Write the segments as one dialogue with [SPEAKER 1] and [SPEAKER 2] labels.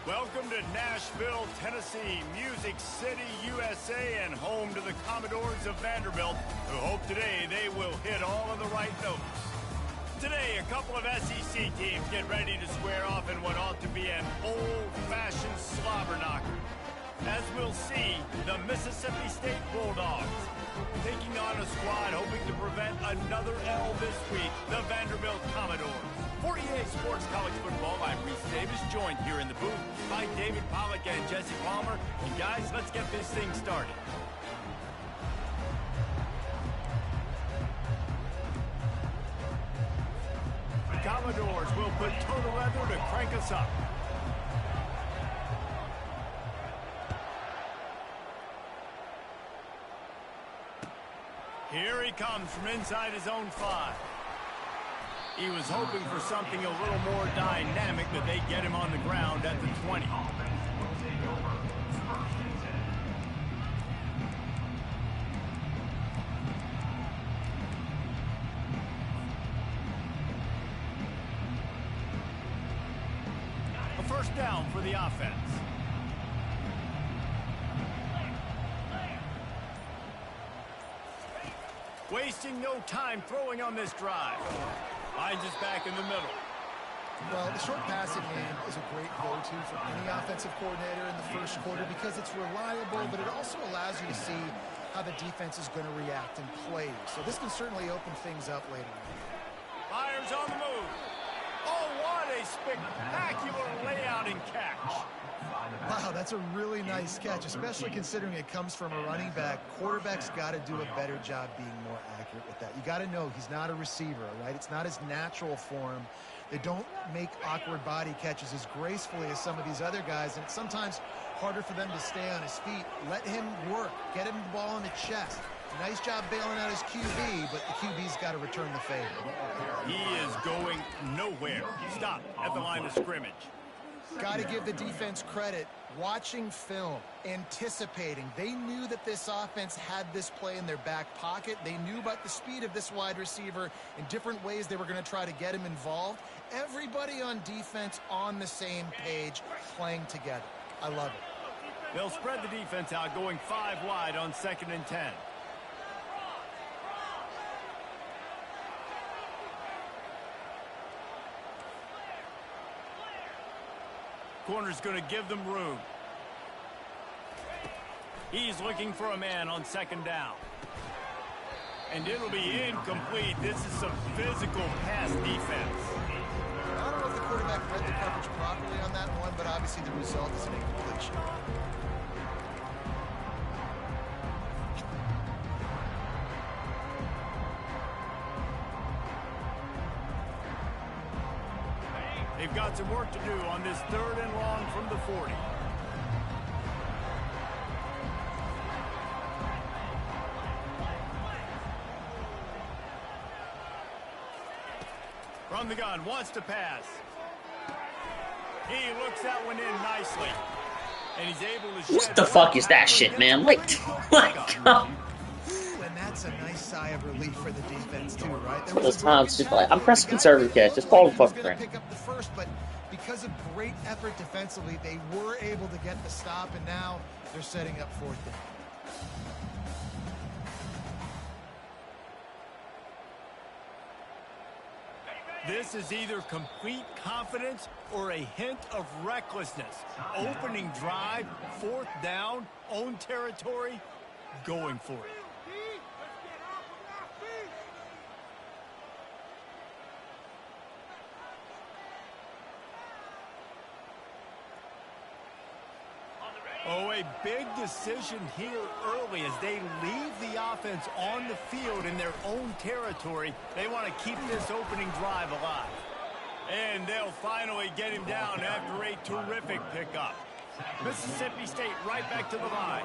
[SPEAKER 1] Welcome to Nashville, Tennessee, Music City, USA, and home to the Commodores of Vanderbilt, who hope today they will hit all of the right notes. Today, a couple of SEC teams get ready to square off in what ought to be an old-fashioned slobber knocker. As we'll see, the Mississippi State Bulldogs taking on a squad hoping to prevent another L this week, the Vanderbilt Commodores. For EA Sports College Football, I'm Reese Davis, joined here in the booth by David Pollack and Jesse Palmer. And guys, let's get this thing started. The Commodores will put total leather to crank us up. Here he comes from inside his own 5. He was hoping for something a little more dynamic, but they get him on the ground at the 20. A first down for the offense. Wasting no time throwing on this drive. Finds us back in the middle.
[SPEAKER 2] Well, the short passing game is a great go-to for any offensive coordinator in the first quarter because it's reliable, but it also allows you to see how the defense is going to react and play. So this can certainly open things up later on.
[SPEAKER 1] Fires on the move. Oh, what a spectacular layout and catch.
[SPEAKER 2] Wow, that's a really nice catch, especially considering it comes from a running back. Quarterback's got to do a better job being more accurate with that. You got to know he's not a receiver, right? It's not his natural form. They don't make awkward body catches as gracefully as some of these other guys, and it's sometimes harder for them to stay on his feet. Let him work. Get him the ball in the chest. Nice job bailing out his QB, but the QB's got to return the favor.
[SPEAKER 1] He is going nowhere. Stop at the line of scrimmage.
[SPEAKER 2] Got to give the defense credit. Watching film, anticipating. They knew that this offense had this play in their back pocket. They knew about the speed of this wide receiver in different ways they were going to try to get him involved. Everybody on defense on the same page, playing together. I love it.
[SPEAKER 1] They'll spread the defense out, going 5 wide on 2nd and 10. Corner's going to give them room. He's looking for a man on 2nd down. And it'll be incomplete. This is some physical pass defense.
[SPEAKER 2] I don't know if the quarterback read the coverage properly on that one, but obviously the result is an incompletion.
[SPEAKER 1] They've got some work to do on this 3rd and long from the 40. From the gun, wants to pass. He looks that one in nicely. And he's able to...
[SPEAKER 3] What the fuck is that shit, man? Like,
[SPEAKER 2] And that's a nice sigh of relief for the defense too, right?
[SPEAKER 3] Those times, just like, I'm pressing conservative catch. Just call the fucking thing.
[SPEAKER 2] Pick up the first, but because of great effort defensively, they were able to get the stop, and now they're setting up 4th down.
[SPEAKER 1] This is either complete confidence or a hint of recklessness. Opening drive, 4th down, own territory, going for it. Oh, a big decision here early as they leave the offense on the field in their own territory. They want to keep this opening drive alive. And they'll finally get him down after a terrific pickup. Mississippi State right back to the line.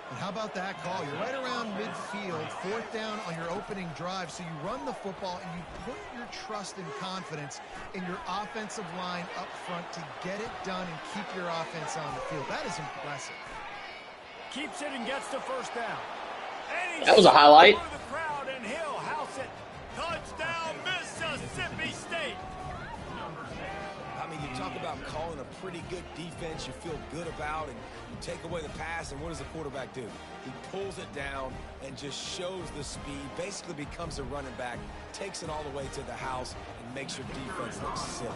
[SPEAKER 2] And how about that call? You're right around midfield, 4th down on your opening drive. So you run the football and you put your trust and confidence in your offensive line up front to get it done and keep your offense on the field. That is impressive.
[SPEAKER 1] Keeps it and gets the 1st down.
[SPEAKER 3] That was a highlight.
[SPEAKER 1] The crowd and he'll house it. Touchdown, Mississippi State.
[SPEAKER 4] I mean, you talk talk about calling a pretty good defense you feel good about, and you take away the pass, and what does the quarterback do? He pulls it down and just shows the speed, basically becomes a running back, takes it all the way to the house, and makes your defense look silly.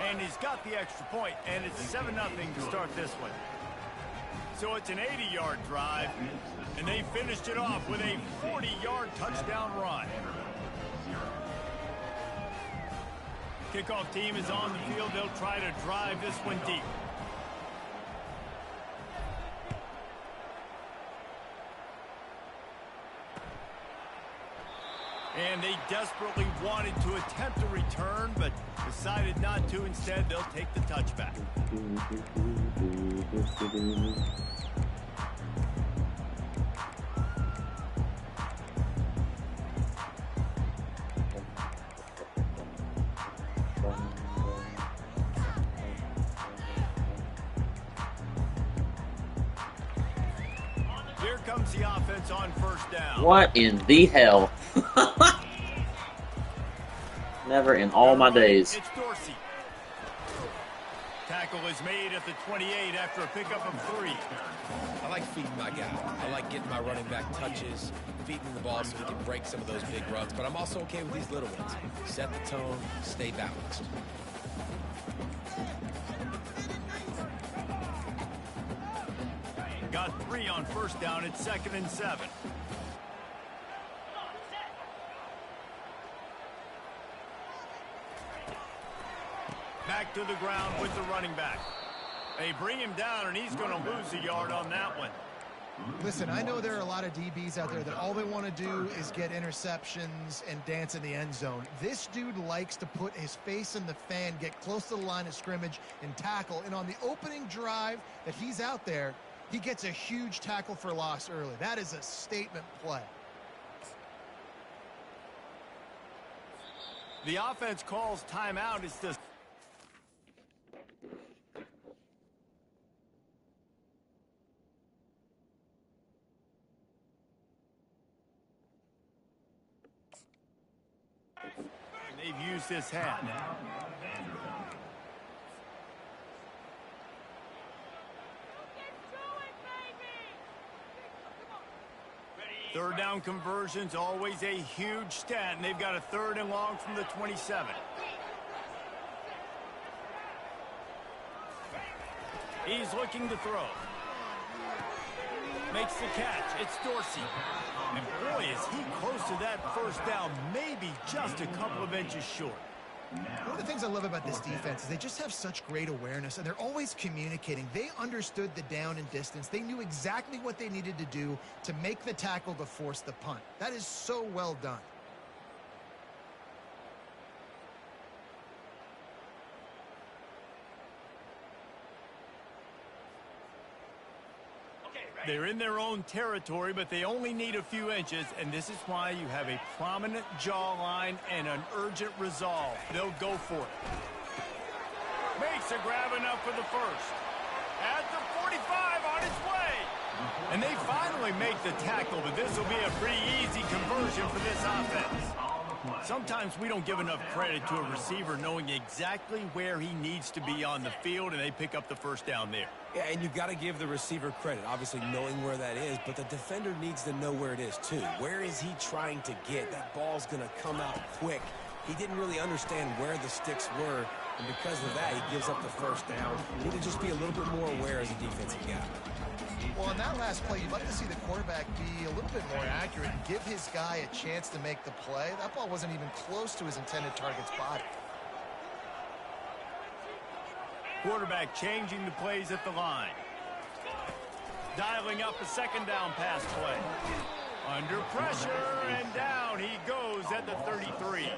[SPEAKER 1] And he's got the extra point, and it's 7-0 to start this one. So it's an 80-yard drive, and they finished it off with a 40-yard touchdown run. Kickoff team is on the field. They'll try to drive this one deep. And they desperately wanted to attempt a return, but decided not to. Instead, they'll take the touchback. Here comes the offense on first down.
[SPEAKER 3] What in the hell? Never in all my days.
[SPEAKER 1] It's Dorsey. Tackle is made at the 28 after a pickup of 3.
[SPEAKER 4] I like feeding my guy. I like getting my running back touches, feeding the ball so we can break some of those big runs. But I'm also okay with these little ones. Set the tone, stay balanced.
[SPEAKER 1] Got 3 on first down. It's 2nd and 7. Back to the ground with the running back. They bring him down, and he's going to lose a yard on that one.
[SPEAKER 2] Listen, I know there are a lot of DBs out there that all they want to do is get interceptions and dance in the end zone. This dude likes to put his face in the fan, get close to the line of scrimmage, and tackle. And on the opening drive that he's out there, he gets a huge tackle for loss early. That is a statement play.
[SPEAKER 1] The offense calls timeout. It's the they've used this half. Third down conversions, always a huge stat, and they've got a 3rd and long from the 27. He's looking to throw. Makes the catch. It's Dorsey. And boy, is he close to that first down, maybe just a couple of inches short.
[SPEAKER 2] One of the things I love about this defense is they just have such great awareness, and they're always communicating. They understood the down and distance. They knew exactly what they needed to do to make the tackle to force the punt. That is so well done.
[SPEAKER 1] They're in their own territory, but they only need a few inches, and this is why you have a prominent jawline and an urgent resolve. They'll go for it. Makes a grab enough for the first. At the 45 on its way. And they finally make the tackle, but this will be a pretty easy conversion for this offense. Sometimes we don't give enough credit to a receiver knowing exactly where he needs to be on the field, and they pick up the first down there.
[SPEAKER 4] Yeah, and you've got to give the receiver credit, obviously knowing where that is, but the defender needs to know where it is too. Where is he trying to get? That ball's going to come out quick. He didn't really understand where the sticks were, and because of that, he gives up the first down. You need to just be a little bit more aware as a defensive guy.
[SPEAKER 2] Well, on that last play, you'd like to see the quarterback be a little bit more accurate and give his guy a chance to make the play. That ball wasn't even close to his intended target's body.
[SPEAKER 1] Quarterback changing the plays at the line. Dialing up a 2nd down pass play. Under pressure, and down he goes at the 33.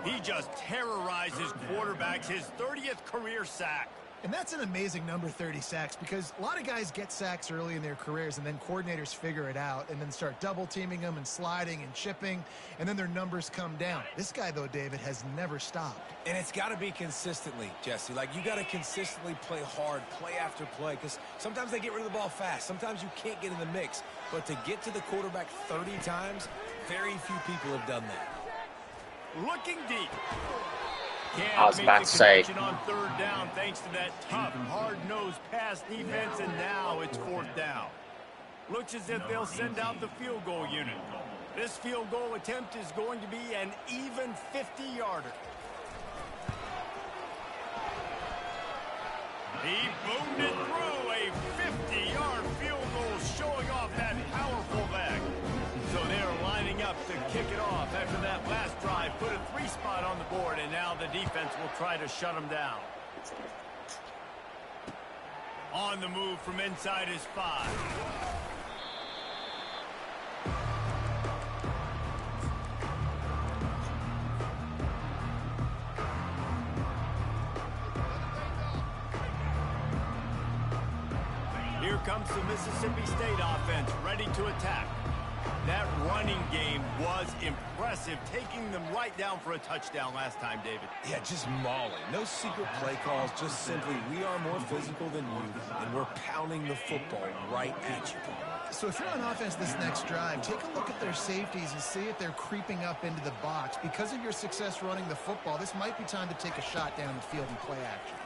[SPEAKER 1] He just terrorizes quarterbacks, his 30th career sack.
[SPEAKER 2] And that's an amazing number, 30 sacks, because a lot of guys get sacks early in their careers, and then coordinators figure it out and then start double-teaming them and sliding and chipping, and then their numbers come down. This guy, though, David, has never stopped.
[SPEAKER 4] And it's got to be consistently, Jesse. Like, you got to consistently play hard, play after play, because sometimes they get rid of the ball fast. Sometimes you can't get in the mix. But to get to the quarterback 30 times, very few people have done that.
[SPEAKER 1] Looking deep.
[SPEAKER 3] I was about to say.
[SPEAKER 1] On third down thanks to that tough, hard-nosed pass defense, and now it's fourth down. Looks as if they'll send out the field goal unit. This field goal attempt is going to be an even 50-yarder. He boomed it through a 50-yard field goal, showing off that powerful back. So they're lining up to kick it off after that last drive. Put a 3-spot on the board, and now the defense will try to shut them down. On the move from inside his 5. Here comes the Mississippi State offense, ready to attack. That running game was impressive, taking them right down for a touchdown last time, David.
[SPEAKER 4] Yeah, just mauling. No secret play calls, just simply, we are more physical than you, and we're pounding the football right at you.
[SPEAKER 2] So if you're on offense this next drive, take a look at their safeties and see if they're creeping up into the box. Because of your success running the football, this might be time to take a shot down the field and play action.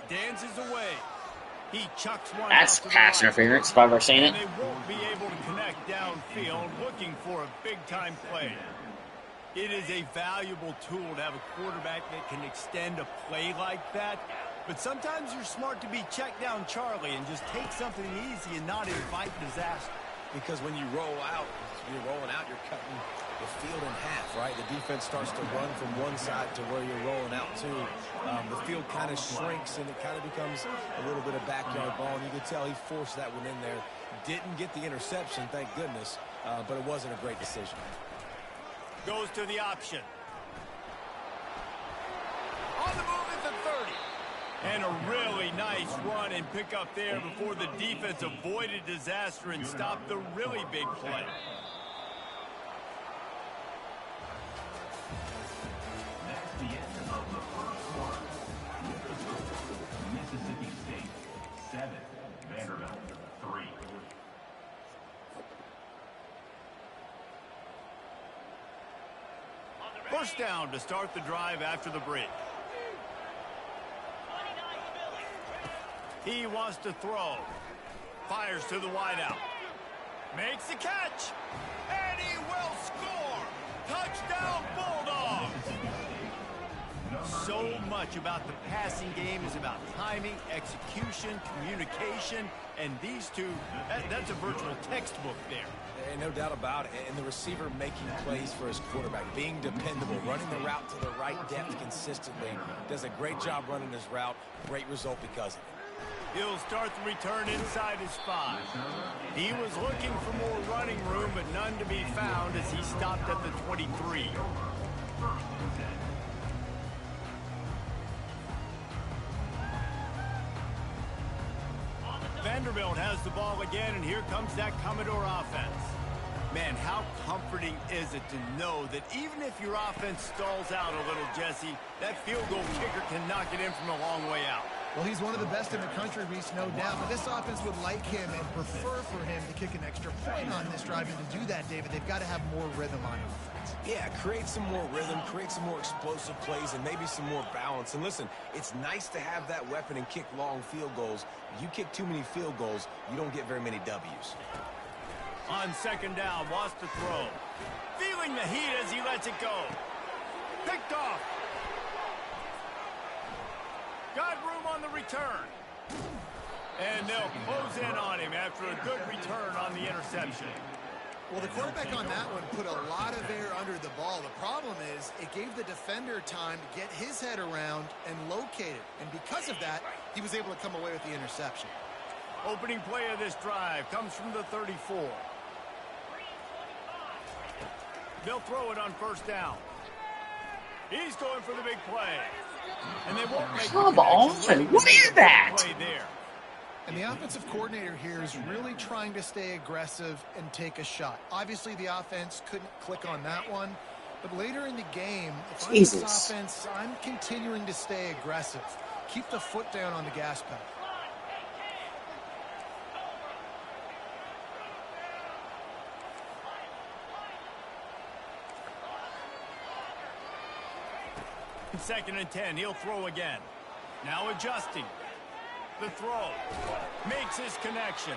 [SPEAKER 1] Dances away. He chucks one.
[SPEAKER 3] That's pass interference, if I've ever seen it.
[SPEAKER 1] And they won't be able to connect downfield, looking for a big-time play. It is a valuable tool to have a quarterback that can extend a play like that. But sometimes you're smart to be check down Charlie and just take something easy and not invite disaster.
[SPEAKER 4] Because when you roll out, you're rolling out, you're cutting the field in half, right? The defense starts to run from one side to where you're rolling out to. The field kind of shrinks, and it kind of becomes a little bit of backyard ball. And you could tell he forced that one in there. Didn't get the interception, thank goodness, but it wasn't a great decision.
[SPEAKER 1] Goes to the option. On the move at the 30. And a really nice run and pick up there before the defense avoided disaster and stopped the really big play.
[SPEAKER 5] Mississippi State 7, Vanderbilt 3.
[SPEAKER 1] First down to start the drive after the break. He wants to throw. Fires to the wideout. Makes the catch. And he will score. Touchdown Bulldogs. So much about the passing game is about timing, execution, communication, and these two, that's a virtual textbook there.
[SPEAKER 4] And no doubt about it. And the receiver making plays for his quarterback, being dependable, running the route to the right depth consistently. Does a great job running his route. Great result because of it.
[SPEAKER 1] He'll start the return inside his 5. He was looking for more running room, but none to be found as he stopped at the 23. Vanderbilt has the ball again, and here comes that Commodore offense. Man, how comforting is it to know that even if your offense stalls out a little, Jesse, that field goal kicker can knock it in from a long way out.
[SPEAKER 2] Well, he's one of the best in the country, Reese, no doubt. But this offense would like him and prefer for him to kick an extra point on this drive. And to do that, David, they've got to have more rhythm on offense.
[SPEAKER 4] Yeah, create some more rhythm, create some more explosive plays, and maybe some more balance. And listen, it's nice to have that weapon and kick long field goals. If you kick too many field goals, you don't get very many W's.
[SPEAKER 1] On second down, wants to throw. Feeling the heat as he lets it go. Picked off. Got room on the return. And they'll close in on him after a good return on the interception.
[SPEAKER 2] Well, the quarterback on that one put a lot of air under the ball. The problem is it gave the defender time to get his head around and locate it. And because of that, he was able to come away with the interception.
[SPEAKER 1] Opening play of this drive comes from the 34. They'll throw it on first down. He's going for the big play. And they won't make
[SPEAKER 3] Come on, what is that?
[SPEAKER 1] Play there.
[SPEAKER 2] And the offensive coordinator here is really trying to stay aggressive and take a shot. Obviously, the offense couldn't click on that one. But later in the game, if I'm this offense, I'm continuing to stay aggressive. Keep the foot down on the gas pedal.
[SPEAKER 1] Second and 10, he'll throw again. Now adjusting. The throw. Makes his connection.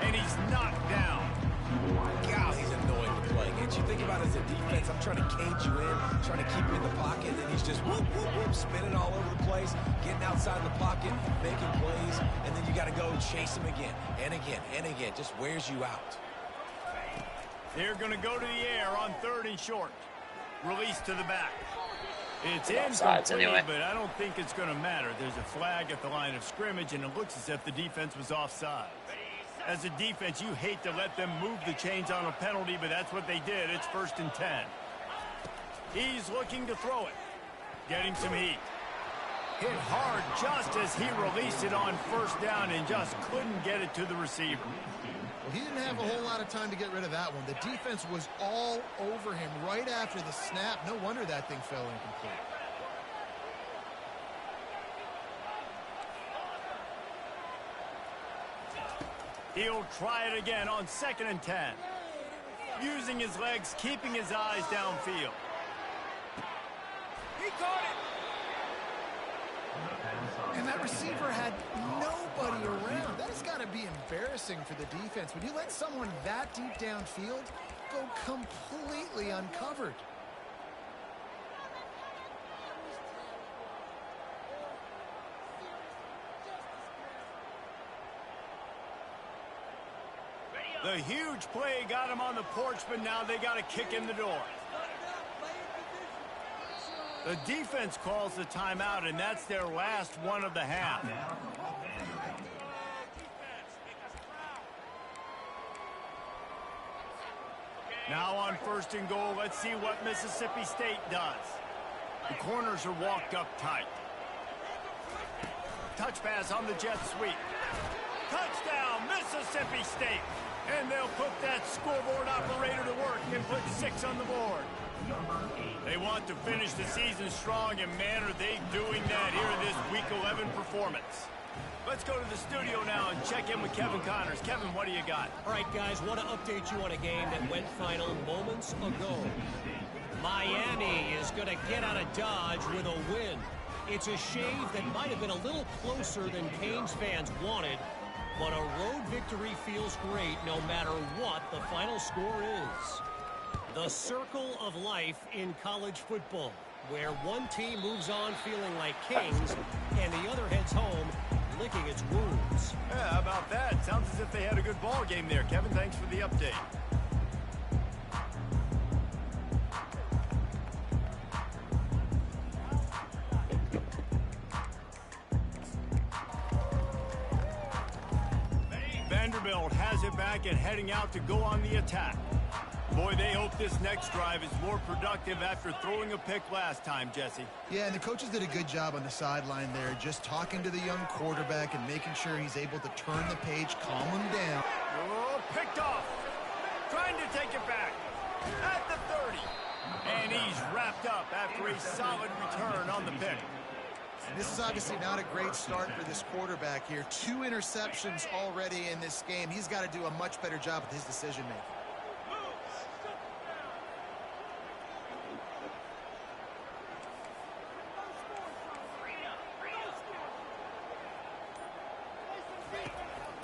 [SPEAKER 1] And he's knocked down.
[SPEAKER 4] God, he's annoying to play. Can't you think about it as a defense? I'm trying to cage you in, trying to keep you in the pocket, and he's just whoop, whoop, whoop, spinning all over the place, getting outside the pocket, making plays, and then you got to go chase him again and again and again. Just wears you out.
[SPEAKER 1] They're going to go to the air on 3rd and short. Release to the back. It's incomplete,
[SPEAKER 3] anyway.
[SPEAKER 1] but I don't think it's going to matter. There's a flag at the line of scrimmage, and it looks as if the defense was offside. As a defense, you hate to let them move the chains on a penalty, but that's what they did. It's 1st and 10. He's looking to throw it. Getting some heat. Hit hard just as he released it on 1st down and just couldn't get it to the receiver.
[SPEAKER 2] Well, he didn't have a whole lot of time to get rid of that one. The defense was all over him right after the snap. No wonder that thing fell incomplete.
[SPEAKER 1] He'll try it again on 2nd and 10. Using his legs, keeping his eyes downfield. He caught it!
[SPEAKER 2] And that receiver had nobody around. That has got to be embarrassing for the defense. When you let someone that deep downfield go completely uncovered.
[SPEAKER 1] The huge play got him on the porch, but now they got to kick in the door. The defense calls the timeout, and that's their last one of the half. Now on 1st and goal, let's see what Mississippi State does. The corners are walked up tight. Touch pass on the jet sweep. Touchdown, Mississippi State. And they'll put that scoreboard operator to work and put 6 on the board. They want to finish the season strong, and man, are they doing that here in this Week 11 performance. Let's go to the studio now and check in with Kevin Connors. Kevin, what do you got?
[SPEAKER 6] All right, guys, want to update you on a game that went final moments ago. Miami is going to get out of Dodge with a win. It's a shave that might have been a little closer than Canes fans wanted, but a road victory feels great no matter what the final score is. The circle of life in college football, where one team moves on feeling like kings and the other heads home licking its wounds.
[SPEAKER 1] Yeah, how about that? Sounds as if they had a good ball game there. Kevin, thanks for the update. Vanderbilt has it back and heading out to go on the attack. Boy, they hope this next drive is more productive after throwing a pick last time, Jesse.
[SPEAKER 2] Yeah, and the coaches did a good job on the sideline there, just talking to the young quarterback and making sure he's able to turn the page, calm him down.
[SPEAKER 1] Oh, picked off. Trying to take it back. At the 30. And he's wrapped up after a solid return on the pick.
[SPEAKER 2] This is obviously not a great start for this quarterback here. 2 interceptions already in this game. He's got to do a much better job with his decision-making.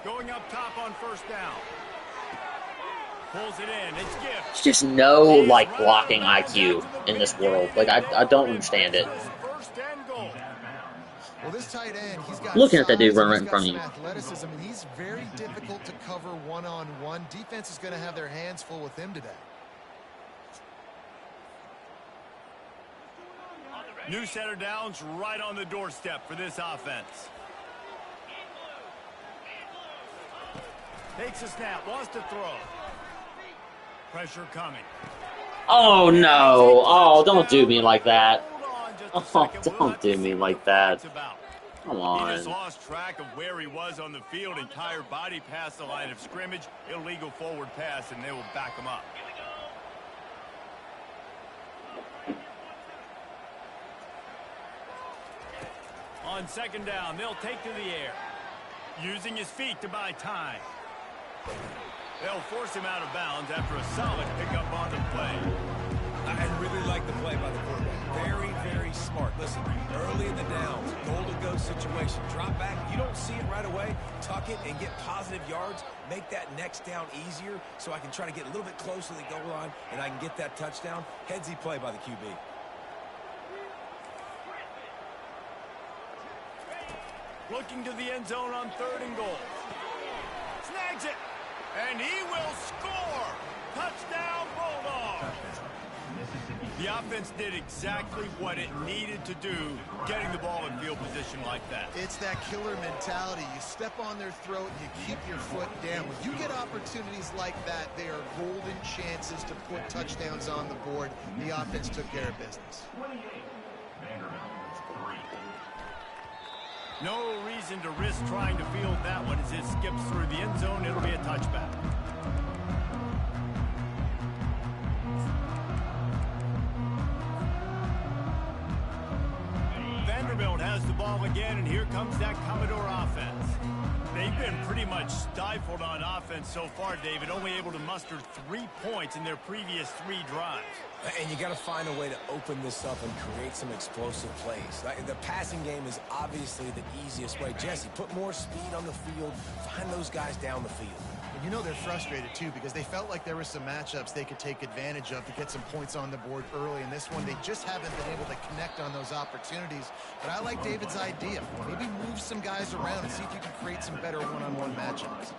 [SPEAKER 1] Going up top on 1st down. Pulls it in. It's Gift.
[SPEAKER 3] There's just no, like, blocking IQ in this world. Like, I don't understand it.
[SPEAKER 2] Well, this tight end, he's got
[SPEAKER 3] Looking at that dude
[SPEAKER 2] size,
[SPEAKER 3] run right in
[SPEAKER 2] he's
[SPEAKER 3] front
[SPEAKER 2] got
[SPEAKER 3] of you.
[SPEAKER 2] some athleticism, and he's very difficult to cover one-on-one. Defense is going to have their hands full with him today.
[SPEAKER 1] New center downs right on the doorstep for this offense. Takes a snap, wants to throw. Pressure coming.
[SPEAKER 3] Oh, no. Oh, don't do me like that. Oh, don't do me like that. Come
[SPEAKER 1] He just
[SPEAKER 3] on.
[SPEAKER 1] lost track of where he was on the field. Entire body past the line of scrimmage. Illegal forward pass, and they will back him up. On 2nd down, they'll take to the air. Using his feet to buy time. They'll force him out of bounds after a solid pickup on the play.
[SPEAKER 4] I really like the play by the quarterback. Very, very smart. early in the downs, goal-to-go situation. Drop back. You don't see it right away. Tuck it and get positive yards. Make that next down easier so I can try to get a little bit closer to the goal line and I can get that touchdown. Headsy play by the QB.
[SPEAKER 1] Looking to the end zone on 3rd and goal. Snags it. And he will score. Touchdown, Bulldogs. The offense did exactly what it needed to do, getting the ball in field position like that.
[SPEAKER 2] It's that killer mentality. You step on their throat and you keep your foot down. When you get opportunities like that, they are golden chances to put touchdowns on the board. The offense took care of business.
[SPEAKER 5] 28, Vanderbilt, 3.
[SPEAKER 1] No reason to risk trying to field that one as it skips through the end zone. It'll be a touchback. Vanderbilt has the ball again, and here comes that Commodore offense. They've been pretty much stifled on offense so far, David, only able to muster 3 points in their previous 3 drives.
[SPEAKER 4] And you got to find a way to open this up and create some explosive plays. The passing game is obviously the easiest way. Jesse, put more speed on the field. Find those guys down the field.
[SPEAKER 2] And you know they're frustrated, too, because they felt like there were some matchups they could take advantage of to get some points on the board early. In this one, they just haven't been able to connect on those opportunities. But I like David's idea. Maybe move some guys around and see if you can create some better one-on-one matchups.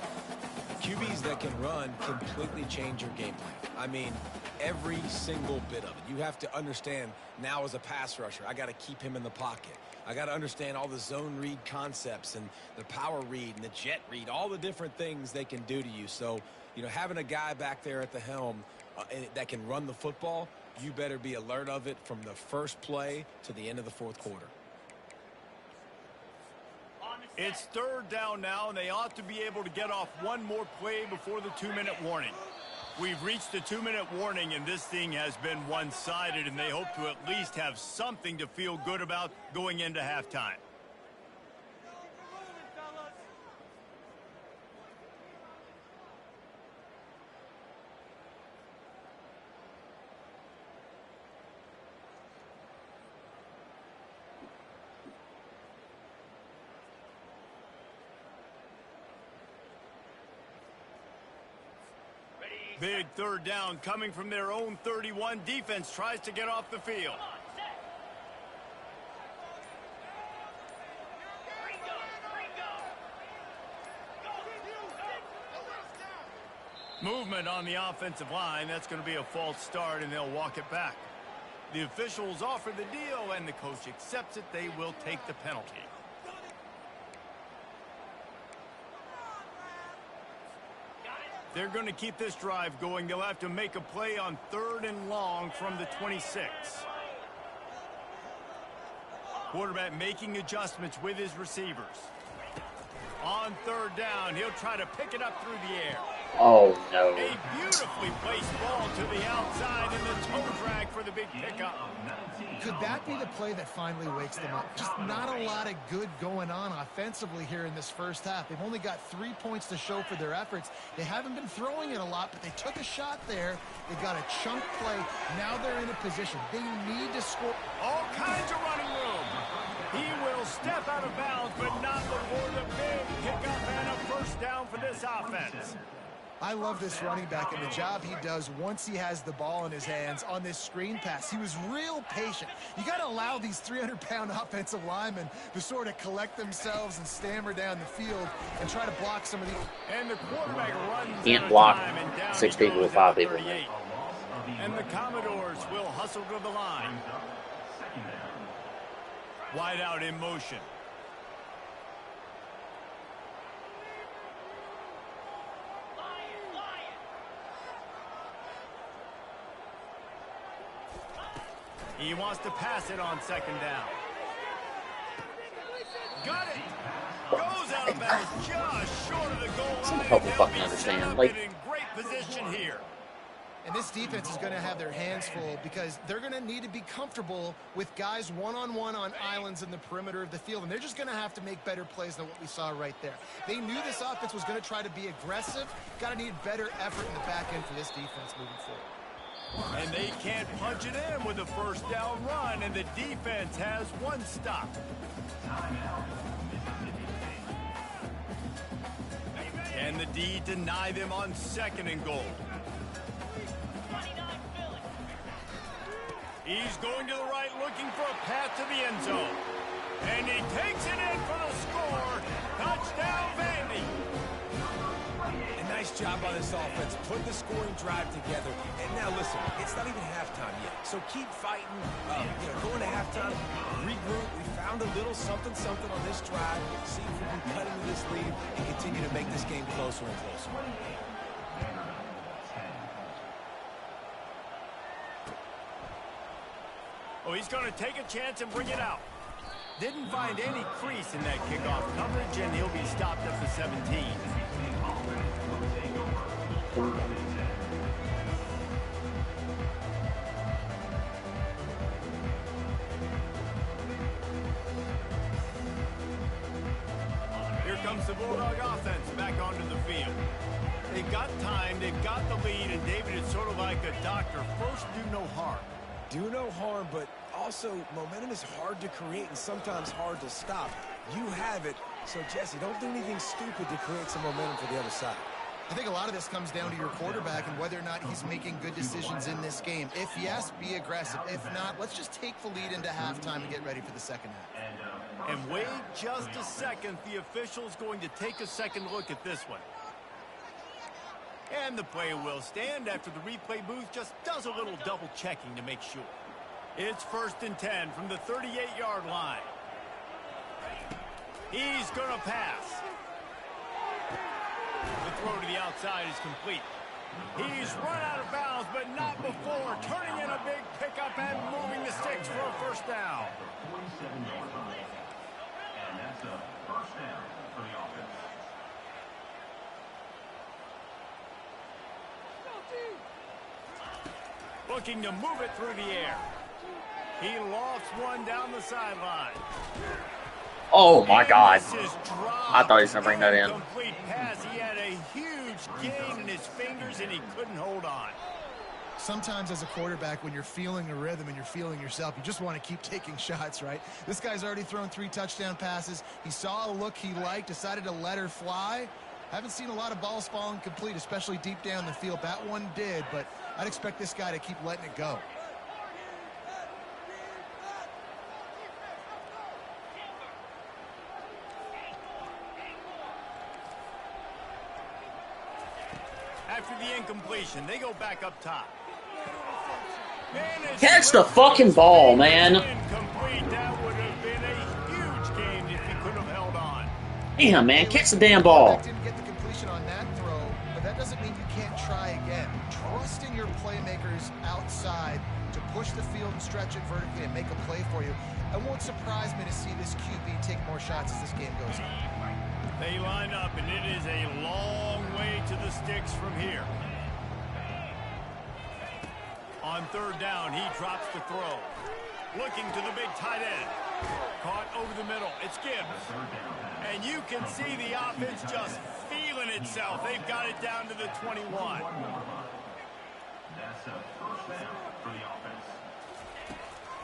[SPEAKER 4] QBs that can run completely change your game plan. I mean, every single bit of it. You have to understand now as a pass rusher, I got to keep him in the pocket. I got to understand all the zone read concepts and the power read and the jet read, all the different things they can do to you. So, you know, having a guy back there at the helm that can run the football, you better be alert of it from the first play to the end of the 4th quarter.
[SPEAKER 1] It's 3rd down now, and they ought to be able to get off one more play before the 2-minute warning. We've reached the 2-minute warning, and this thing has been one-sided, and they hope to at least have something to feel good about going into halftime. Big 3rd down coming from their own 31. Defense tries to get off the field. Movement on the offensive line. That's going to be a false start, and they'll walk it back. The officials offer the deal, and the coach accepts it. They will take the penalty. They're going to keep this drive going. They'll have to make a play on 3rd and long from the 26. Quarterback making adjustments with his receivers. On 3rd down, he'll try to pick it up through the air.
[SPEAKER 3] Oh, no.
[SPEAKER 1] A beautifully placed ball to the outside, and the toe drag for the big pickup.
[SPEAKER 2] Could that be the play that finally wakes them up? Just not a lot of good going on offensively here in this first half. They've only got 3 points to show for their efforts. They haven't been throwing it a lot, but they took a shot there. They got a chunk play. Now they're in a position. They need to score.
[SPEAKER 1] All kinds of running room. He will step out of bounds, but not before the big pickup and a first down for this offense.
[SPEAKER 2] I love this running back and the job he does once he has the ball in his hands on this screen pass. He was real patient. You got to allow these 300-pound offensive linemen to sort of collect themselves and stammer down the field and try to block some of these.
[SPEAKER 1] And the quarterback runs.
[SPEAKER 3] Can't block 6 people with 5 people.
[SPEAKER 1] And the Commodores will hustle to the line. Wide out in motion. He wants to pass it on 2nd down. Got it. Goes out of bounds just short of the goal line.
[SPEAKER 3] Some people fucking understand. Like,
[SPEAKER 1] in great position here.
[SPEAKER 2] And this defense is going to have their hands full because they're going to need to be comfortable with guys one-on-one on islands in the perimeter of the field. And they're just going to have to make better plays than what we saw right there. They knew this offense was going to try to be aggressive. Got to need better effort in the back end for this defense moving forward.
[SPEAKER 1] And they can't punch it in with a first down run, and the defense has one stop. Can the D deny them on 2nd and goal? He's going to the right, looking for a path to the end zone. And he takes it in for the score. Touchdown, Vandy.
[SPEAKER 4] A nice job by this offense, putting the scoring drive together. And now listen, it's not even halftime yet, so keep fighting. Going to halftime, regroup. We found a little something on this drive. See if we can cut into this lead and continue to make this game closer and closer.
[SPEAKER 1] Oh, he's going to take a chance and bring it out. Didn't find any crease in that kickoff coverage, and he'll be stopped at the 17. Here comes the Bulldog offense back onto the field. They've got time, they've got the lead, and David, it's sort of like a doctor. First, do no harm.
[SPEAKER 4] Do no harm, but also momentum is hard to create and sometimes hard to stop. You have it, so Jesse, don't do anything stupid to create some momentum for the other side.
[SPEAKER 2] I think a lot of this comes down to your quarterback and whether or not he's making good decisions in this game. If yes, be aggressive. If not, let's just take the lead into halftime and get ready for the second half.
[SPEAKER 1] And wait just a second. The official's going to take a second look at this one. And the play will stand after the replay booth just does a little double checking to make sure. It's 1st and 10 from the 38-yard line. He's going to pass. The throw to the outside is complete. He's run out of bounds, but not before turning in a big pickup and moving the sticks for a first down.
[SPEAKER 5] And that's a first down for the offense.
[SPEAKER 1] Looking to move it through the air. He lofts one down the sideline.
[SPEAKER 3] Oh my God.
[SPEAKER 1] I
[SPEAKER 3] thought he was going to bring that in.
[SPEAKER 1] Complete pass. He had a huge gain in his fingers and he couldn't hold on.
[SPEAKER 2] Sometimes as a quarterback, when you're feeling a rhythm and you're feeling yourself, you just want to keep taking shots, right? This guy's already thrown 3 touchdown passes. He saw a look he liked, decided to let her fly. Haven't seen a lot of balls falling complete, especially deep down the field. That one did, but I'd expect this guy to keep letting it go.
[SPEAKER 1] After the incompletion, they go back up top.
[SPEAKER 3] Catch the fucking ball, man.
[SPEAKER 1] Incomplete. That would have been a huge gain if he could have held on.
[SPEAKER 3] Damn, man, catch the damn ball.
[SPEAKER 2] Didn't get the completion on that throw, but that doesn't mean you can't try again. Trust in your playmakers outside to push the field and stretch it vertically and make a play for you. It won't surprise me to see this QB take more shots as this game goes on.
[SPEAKER 1] They line up, and it is a long way to the sticks from here. On 3rd down, he drops the throw. Looking to the big tight end. Caught over the middle. It's Gibbs. And you can see the offense just feeling itself. They've got it down to the 21.
[SPEAKER 5] That's a first down for the offense.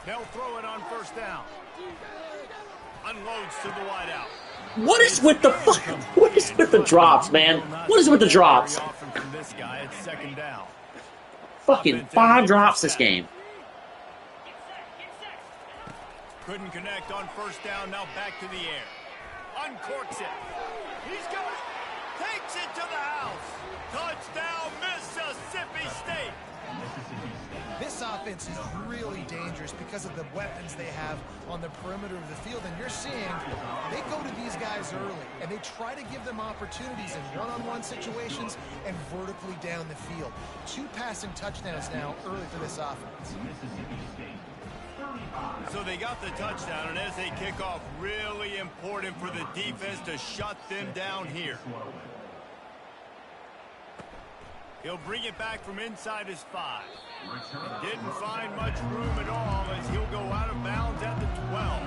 [SPEAKER 1] They'll throw it on 1st down. Unloads to the wideout.
[SPEAKER 3] What is with the what is with the drops, man? What is with the drops?
[SPEAKER 1] From this guy at 2nd down.
[SPEAKER 3] Fucking 5 drops this game.
[SPEAKER 1] Couldn't connect on 1st down. Now back to the air. Uncorks it. He's got it. Takes it to the house. Touchdown, Mississippi State.
[SPEAKER 2] This offense is really dangerous because of the weapons they have on the perimeter of the field. And you're seeing they go to these guys early, and they try to give them opportunities in one-on-one situations and vertically down the field. 2 passing touchdowns now early for this offense.
[SPEAKER 1] So they got the touchdown, and as they kick off, really important for the defense to shut them down here. He'll bring it back from inside his 5. Didn't find much room at all as he'll go out of bounds at the 12.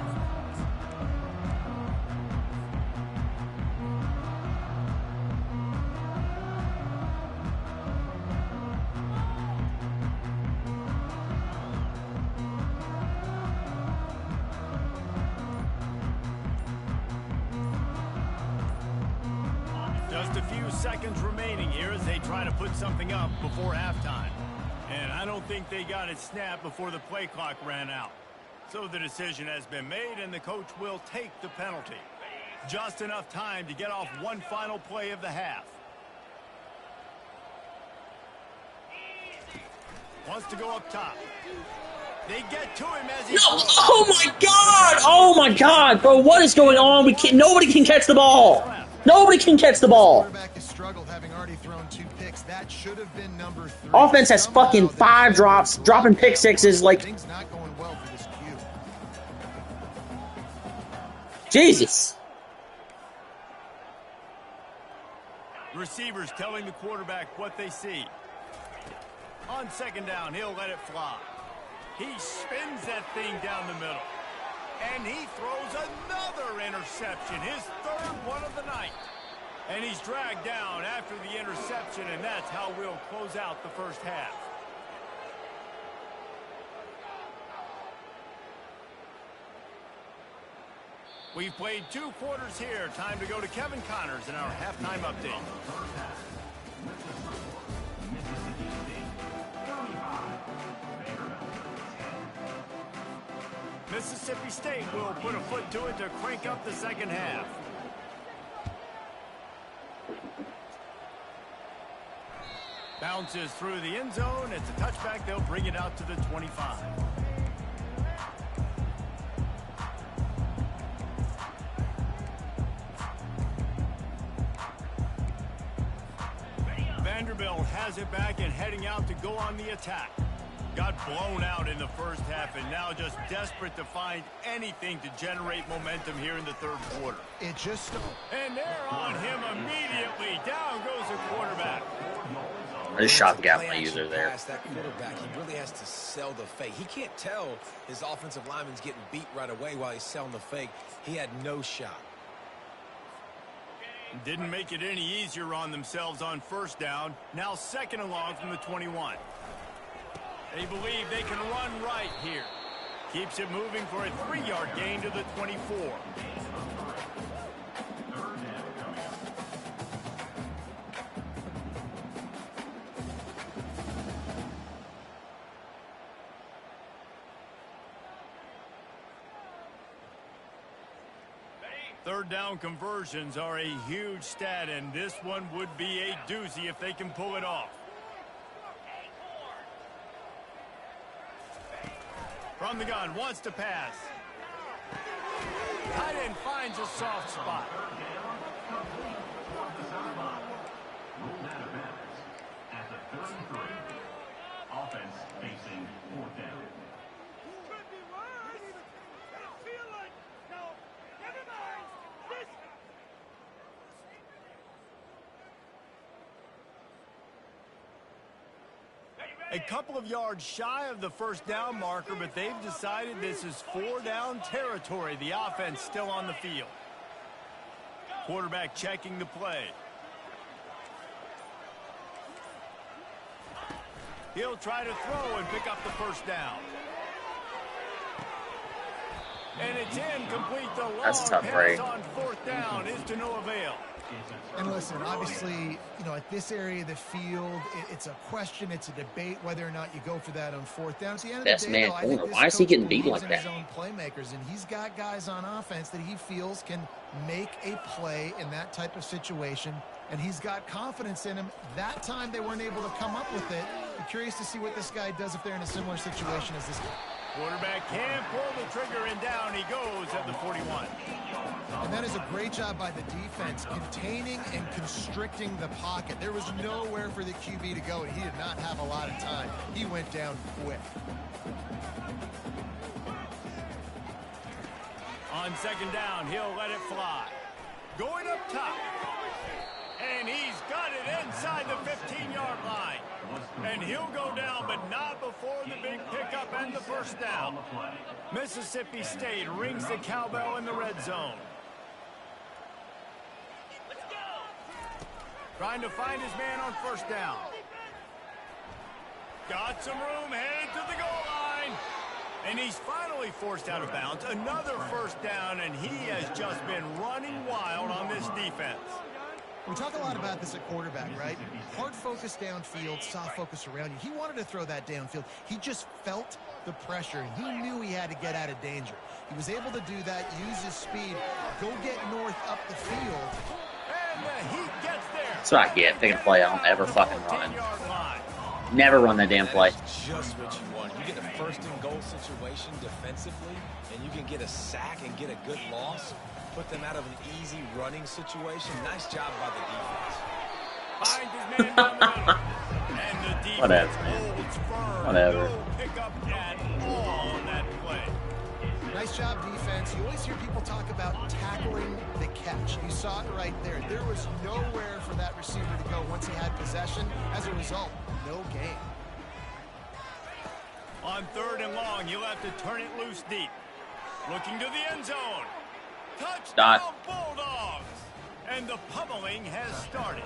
[SPEAKER 1] Just a few seconds remaining here as they try to put something up before halftime. And I don't think they got it snapped before the play clock ran out. So the decision has been made, and the coach will take the penalty. Just enough time to get off one final play of the half. Wants to go up top. They get to him as he throws.
[SPEAKER 3] Oh my God! Oh my God, bro! What is going on? We can't. Nobody can catch the ball. Nobody can catch the ball.
[SPEAKER 2] Quarterback has struggled, having already thrown 2 picks. That should have been number 3.
[SPEAKER 3] Offense has fucking 5 drops, dropping pick sixes. Like,
[SPEAKER 2] Things not going well for this Q.
[SPEAKER 3] Jesus.
[SPEAKER 1] Receivers telling the quarterback what they see. On second down, he'll let it fly. He spins that thing down the middle. And he throws another interception, his 3rd one of the night. And he's dragged down after the interception, and that's how we'll close out the first half. We've played 2 quarters here. Time to go to Kevin Connors in our halftime update. Mississippi State will put a foot to it to crank up the second half. Bounces through the end zone. It's a touchback. They'll bring it out to the 25. Vanderbilt has it back and heading out to go on the attack. Got blown out in the first half and now just desperate to find anything to generate momentum here in the 3rd quarter.
[SPEAKER 2] It just...
[SPEAKER 1] And they're on him immediately. Down goes the quarterback.
[SPEAKER 3] I just shot the gap my user there.
[SPEAKER 4] That quarterback, he really has to sell the fake. He can't tell his offensive lineman's getting beat right away while he's selling the fake. He had no shot.
[SPEAKER 1] Didn't make it any easier on themselves on first down. Now 2nd and long from the 21. They believe they can run right here. Keeps it moving for a 3-yard gain to the 24. Third down conversions are a huge stat, and this one would be a doozy if they can pull it off. From the gun, wants to pass. Tight end finds a soft spot.
[SPEAKER 5] Ruled out of bounds at the 33. Offense facing 4th down.
[SPEAKER 1] A couple of yards shy of the first down marker, but they've decided this is 4-down territory. The offense still on the field. Quarterback checking the play. He'll try to throw and pick up the first down. And it's incomplete. The long
[SPEAKER 3] That's a tough
[SPEAKER 1] pass
[SPEAKER 3] break.
[SPEAKER 1] on 4th down is to no avail.
[SPEAKER 2] And listen, obviously, you know, at this area of the field, it's a question, it's a debate whether or not you go for that on 4th down. At the end of
[SPEAKER 3] Best
[SPEAKER 2] the day,
[SPEAKER 3] man
[SPEAKER 2] though, I think
[SPEAKER 3] corner.
[SPEAKER 2] this
[SPEAKER 3] Why is he
[SPEAKER 2] coach
[SPEAKER 3] getting beat
[SPEAKER 2] believes
[SPEAKER 3] like
[SPEAKER 2] in his
[SPEAKER 3] that?
[SPEAKER 2] own playmakers, and he's got guys on offense that he feels can make a play in that type of situation, and he's got confidence in him. That time they weren't able to come up with it. I'm curious to see what this guy does if they're in a similar situation as this guy.
[SPEAKER 1] Quarterback can pull the trigger, and down he goes at the 41.
[SPEAKER 2] And that is a great job by the defense, containing and constricting the pocket. There was nowhere for the QB to go, and he did not have a lot of time. He went down quick.
[SPEAKER 1] On 2nd down, he'll let it fly. Going up top. And he's got it inside the 15-yard line. And he'll go down, but not before the big pickup and the first down. Mississippi State rings the cowbell in the red zone. Trying to find his man on first down. Got some room, headed to the goal line. And he's finally forced out of bounds. Another first down, and he has just been running wild on this defense.
[SPEAKER 2] We talk a lot about this at quarterback, right? Hard focus downfield, soft focus around you. He wanted to throw that downfield. He just felt the pressure, and he knew he had to get out of danger. He was able to do that, use his speed, go get north up the field.
[SPEAKER 1] And he gets there.
[SPEAKER 3] That's what I get. Picking a play I don't ever fucking run. Never run that damn play.
[SPEAKER 4] That's just what you want. You get a first and goal situation defensively, and you can get a sack and get a good loss. Put them out of an easy running situation. Nice job by the defense.
[SPEAKER 1] Finds his man down the middle. And the defense
[SPEAKER 3] Whatever.
[SPEAKER 1] holds firm.
[SPEAKER 3] Whatever.
[SPEAKER 1] No pickup at all on that play.
[SPEAKER 2] Nice job, defense. You always hear people talk about tackling the catch. You saw it right there. There was nowhere for that receiver to go once he had possession. As a result, no gain.
[SPEAKER 1] On 3rd and long, he'll have to turn it loose deep. Looking to the end zone. Touchdown, Bulldogs! And the pummeling has started.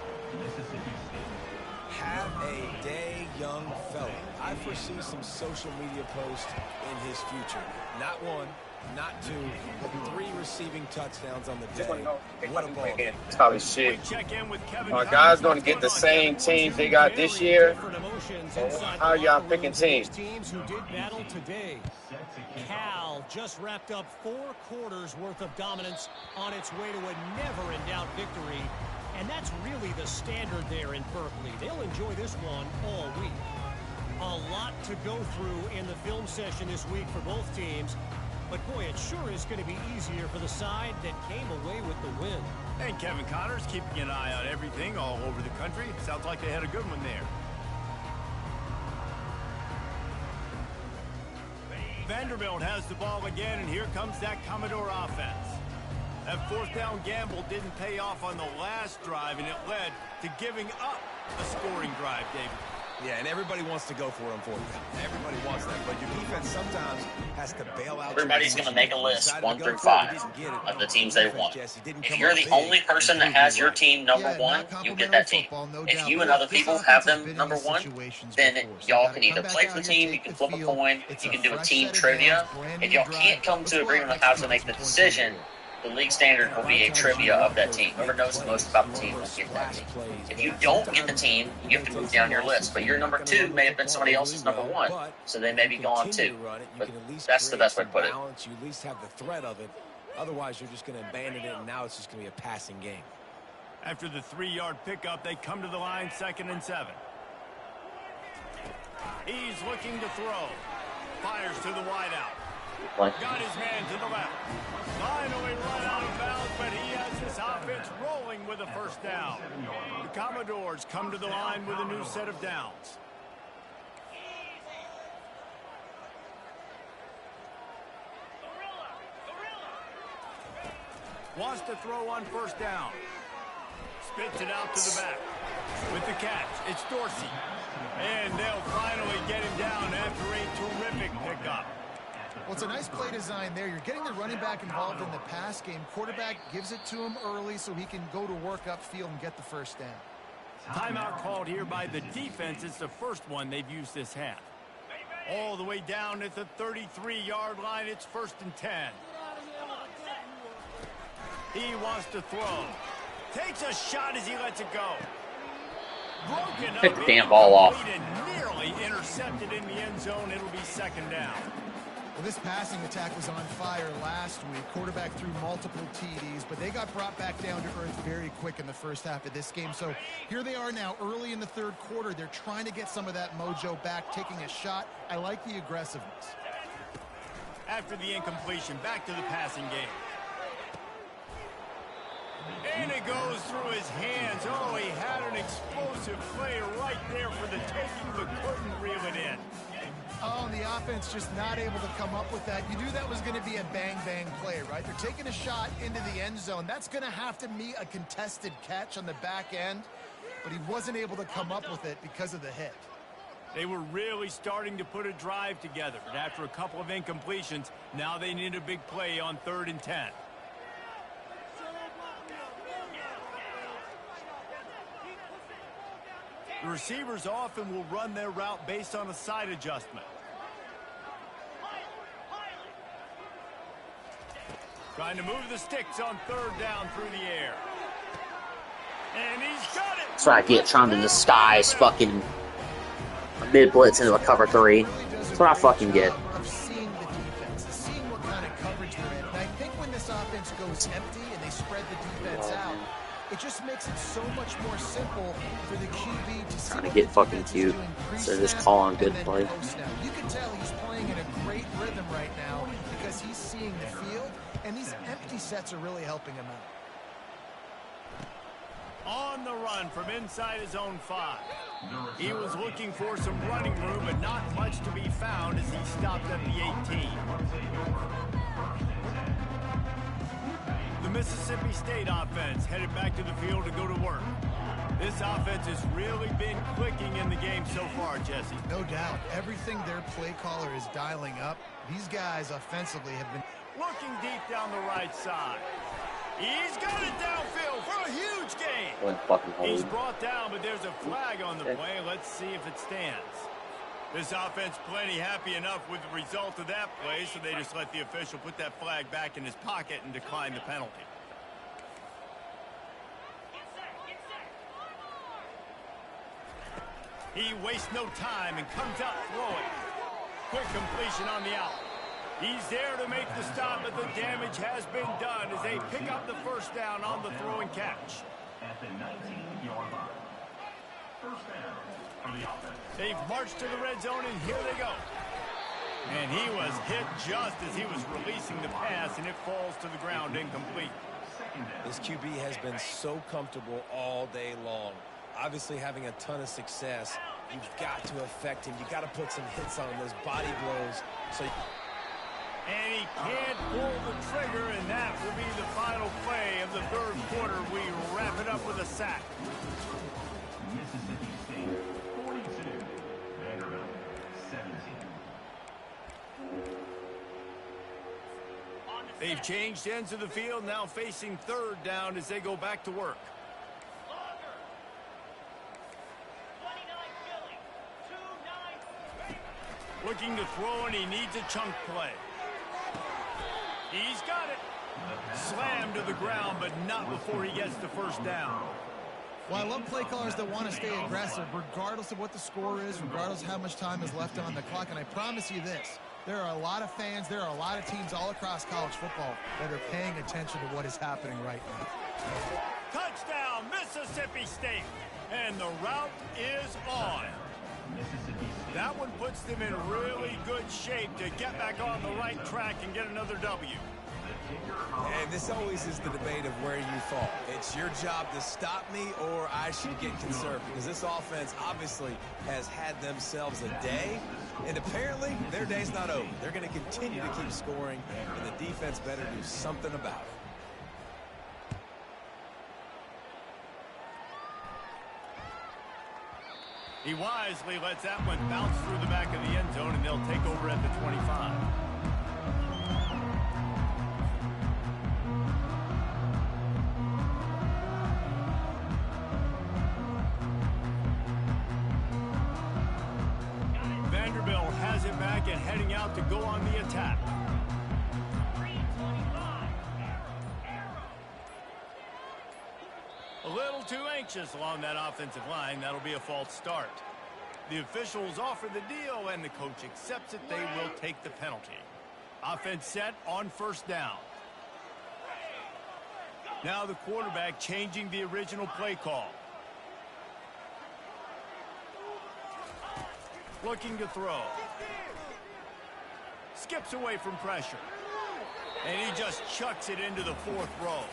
[SPEAKER 4] Have a day, young fella. I foresee some social media posts in his future. Not 1, not 2, but 3 receiving touchdowns on the day. What a ball game.
[SPEAKER 7] Probably shit.
[SPEAKER 1] Check in with Kevin.
[SPEAKER 7] Our guys going to get the same teams they got this year. How are y'all picking teams?
[SPEAKER 6] Teams who did battle today. Cal just wrapped up 4 quarters worth of dominance on its way to a never-in-doubt victory. And that's really the standard there in Berkeley. They'll enjoy this one all week. A lot to go through in the film session this week for both teams. But boy, it sure is going to be easier for the side that came away with the win.
[SPEAKER 1] And Kevin Connors keeping an eye on everything all over the country. Sounds like they had a good one there. Vanderbilt has the ball again, and here comes that Commodore offense. That 4th down gamble didn't pay off on the last drive, and it led to giving up a scoring drive, David.
[SPEAKER 4] Yeah, and everybody wants to go for it on 4th down. Everybody wants that, but your defense sometimes has to bail out.
[SPEAKER 3] Everybody's going to make a list, 1 through 5, of the teams they want. If you're the only person that has your team number 1, you get that team. If you and other people have them number 1, then y'all can either play for the team, you can flip a coin, you can do a team trivia. If y'all can't come to agreement on how to make the decision, the league standard will be a trivia of that team. Whoever knows the most about the team will get that team. If you don't get the team, you have to move down your list. But your number 2 may have been somebody else's number 1, so they may be gone too. But that's the best way to put it.
[SPEAKER 4] You at least have the threat of it. Otherwise, you're just going to abandon it, and now it's just going to be a passing game.
[SPEAKER 1] After the 3-yard pickup, they come to the line, 2nd and 7. He's looking to throw. Fires to the wideout. Got his man to the left. Finally run out of bounds, but he has his offense rolling with a 1st down. The Commodores come to the line with a new set of downs. Wants to throw on 1st down. Spits it out to the back. With the catch, it's Dorsey. And they'll finally get him down after a terrific pickup.
[SPEAKER 2] Well, it's a nice play design there. You're getting the running back involved in the pass game. Quarterback gives it to him early so he can go to work upfield and get the 1st down.
[SPEAKER 1] Timeout called here by the defense. It's the first one they've used this half. All the way down at the 33-yard line. It's 1st and 10. He wants to throw. Takes a shot as he lets it go. Broken up.
[SPEAKER 3] Pick the damn ball off.
[SPEAKER 1] Nearly intercepted in the end zone. It'll be 2nd down.
[SPEAKER 2] Well, this passing attack was on fire last week. Quarterback threw multiple TDs, but they got brought back down to earth very quick in the 1st half of this game. So here they are now early in the 3rd quarter. They're trying to get some of that mojo back, taking a shot. I like the aggressiveness.
[SPEAKER 1] After the incompletion, back to the passing game. And it goes through his hands. Oh, he had an explosive play right there for the taking, but couldn't reel it in.
[SPEAKER 2] Oh, and the offense just not able to come up with that. You knew that was going to be a bang-bang play, right? They're taking a shot into the end zone. That's going to have to be a contested catch on the back end, but he wasn't able to come up with it because of the hit.
[SPEAKER 1] They were really starting to put a drive together, but after a couple of incompletions, now they need a big play on 3rd and 10. The receivers often will run their route based on a side adjustment. Trying to move the sticks on 3rd down through the air. And he's got it.
[SPEAKER 3] That's what I get trying to disguise fucking a mid blitz into a cover 3. That's what I fucking get.
[SPEAKER 2] Of seeing the defense, seeing what kind of coverage they're in. And I think when this offense goes empty and they spread the defense out, it just makes it so much more simple for the QB to see
[SPEAKER 3] Trying to get fucking cute. So just call on good play.
[SPEAKER 2] You can tell he's playing in a great rhythm right now because he's seeing the field, and these empty sets are really helping him out.
[SPEAKER 1] On the run from inside his own 5. He was looking for some running room, but not much to be found as he stopped at the 18. The Mississippi State offense headed back to the field to go to work. This offense has really been clicking in the game so far, Jesse.
[SPEAKER 2] No doubt. Everything their play caller is dialing up, these guys offensively have been...
[SPEAKER 1] Looking deep down the right side. He's got it downfield for a huge gain. He's brought down, but there's a flag on the play. Let's see if it stands. This offense plenty happy enough with the result of that play, so they just let the official put that flag back in his pocket and decline the penalty. He wastes no time and comes out throwing. Quick completion on the out. He's there to make the stop, but the damage has been done as they pick up the first down on the throwing catch.
[SPEAKER 5] At the 19-yard line. First down from the offense.
[SPEAKER 1] They've marched to the red zone, and here they go. And he was hit just as he was releasing the pass, and it falls to the ground incomplete.
[SPEAKER 4] This QB has been so comfortable all day long. Obviously having a ton of success. You've got to affect him. You've got to put some hits on those body blows.
[SPEAKER 1] And he can't pull the trigger, and that will be the final play of the third quarter. We wrap it up with a sack.
[SPEAKER 5] Mississippi State 42, Vanderbilt 17.
[SPEAKER 1] They've changed ends of the field, now facing third down as they go back to work. Looking to throw, and he needs a chunk play. He's got it. Slammed to the ground, but not before he gets the first down.
[SPEAKER 2] Well, I love play callers that want to stay aggressive, regardless of what the score is, regardless of how much time is left on the clock. And I promise you this, there are a lot of fans, there are a lot of teams all across college football that are paying attention to what is happening right now.
[SPEAKER 1] Touchdown, Mississippi State. And the route is on. That one puts them in really good shape to get back on the right track and get another W.
[SPEAKER 4] And this always is the debate of where you fall. It's your job to stop me, or I should get conservative, because this offense obviously has had themselves a day, and apparently their day's not over. They're going to continue to keep scoring, and the defense better do something about it.
[SPEAKER 1] He wisely lets that one bounce through the back of the end zone, and they'll take over at the 25. Vanderbilt has it back and heading out to go on the attack. A little too anxious along that offensive line. That'll be a false start. The officials offer the deal, and the coach accepts it. They will take the penalty. Offense set on first down. Now the quarterback changing the original play call. Looking to throw. Skips away from pressure. And he just chucks it into the fourth row.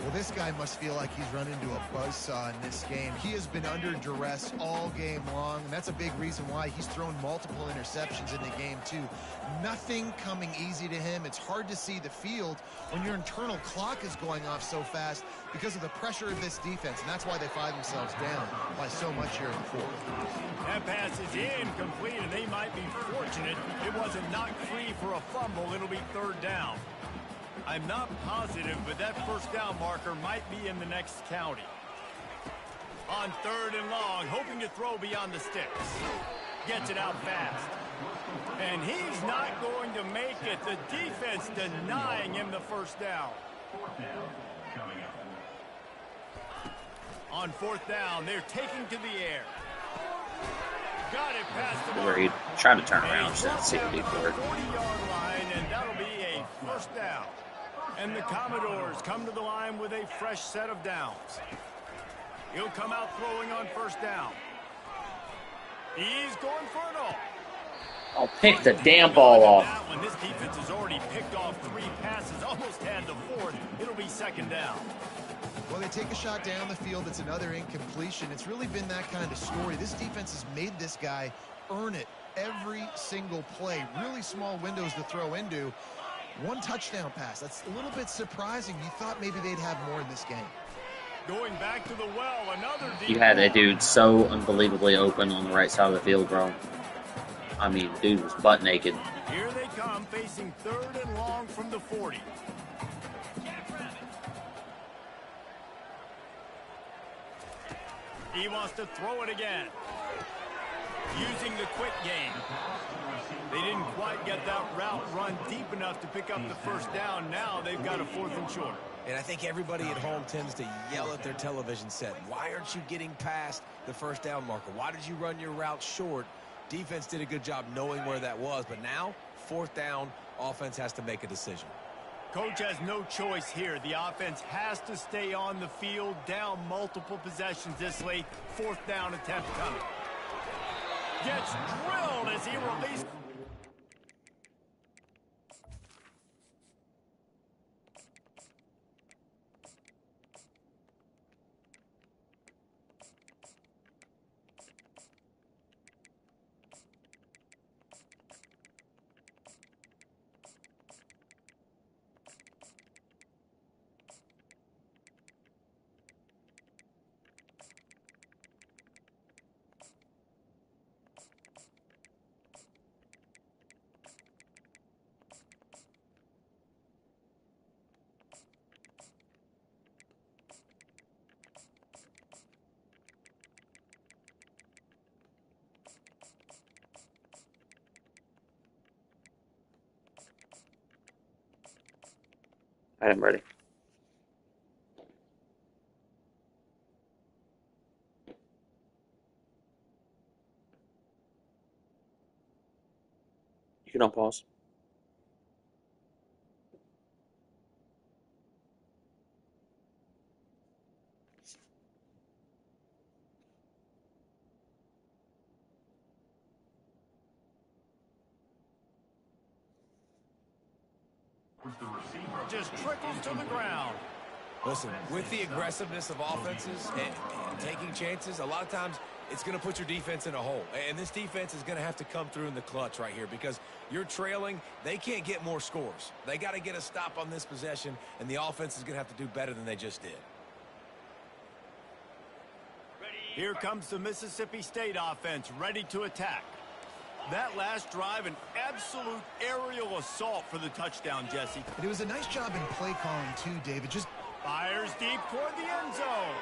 [SPEAKER 2] Well, this guy must feel like he's run into a buzzsaw in this game. He has been under duress all game long, and that's a big reason why he's thrown multiple interceptions in the game, too. Nothing coming easy to him. It's hard to see the field when your internal clock is going off so fast because of the pressure of this defense, and that's why they find themselves down by so much here in the fourth.
[SPEAKER 1] That pass is incomplete, and they might be fortunate it wasn't knocked free for a fumble. It'll be third down. I'm not positive, but that first down marker might be in the next county. On third and long, hoping to throw beyond the sticks. Gets it out fast. And he's not going to make it. The defense denying him the first down.
[SPEAKER 5] Fourth down coming up.
[SPEAKER 1] On 4th down, they're taking to the air. Got it past the
[SPEAKER 3] Worried. Trying to turn around instead of CFB for it.
[SPEAKER 1] 40-yard line, and that'll be a 1st down. And the Commodores come to the line with a fresh set of downs. He'll come out throwing on 1st down. He's going for it all.
[SPEAKER 3] I'll pick the damn ball off.
[SPEAKER 1] That one, this defense has already picked off 3 passes, almost had the 4th. It'll be 2nd down.
[SPEAKER 2] Well, they take a shot down the field. It's another incompletion. It's really been that kind of story. This defense has made this guy earn it every single play. Really small windows to throw into. 1 touchdown pass. That's a little bit surprising. You thought maybe they'd have more in this game.
[SPEAKER 1] Going back to the well, another deep
[SPEAKER 3] You had that dude so unbelievably open on the right side of the field, bro. I mean, dude was butt naked.
[SPEAKER 1] Here they come, facing 3rd and long from the 40. He wants to throw it again. Using the quick game. They didn't quite get that route run deep enough to pick up the 1st down. Now they've got a 4th and short.
[SPEAKER 4] And I think everybody at home tends to yell at their television set. Why aren't you getting past the 1st down marker? Why did you run your route short? Defense did a good job knowing where that was. But now, 4th down, offense has to make a decision.
[SPEAKER 1] Coach has no choice here. The offense has to stay on the field, down multiple possessions this late. 4th down attempt coming. Gets drilled as he released.
[SPEAKER 3] I'm ready. You can unpause.
[SPEAKER 1] Just trickles to the ground.
[SPEAKER 4] Listen, with the aggressiveness of offenses and taking chances, a lot of times it's going to put your defense in a hole. And this defense is going to have to come through in the clutch right here because you're trailing. They can't get more scores. They got to get a stop on this possession, and the offense is going to have to do better than they just did.
[SPEAKER 1] Here comes the Mississippi State offense ready to attack. That last drive, an absolute aerial assault for the touchdown, Jesse.
[SPEAKER 2] And it was a nice job in play calling, too, David. Just
[SPEAKER 1] fires deep toward the end zone.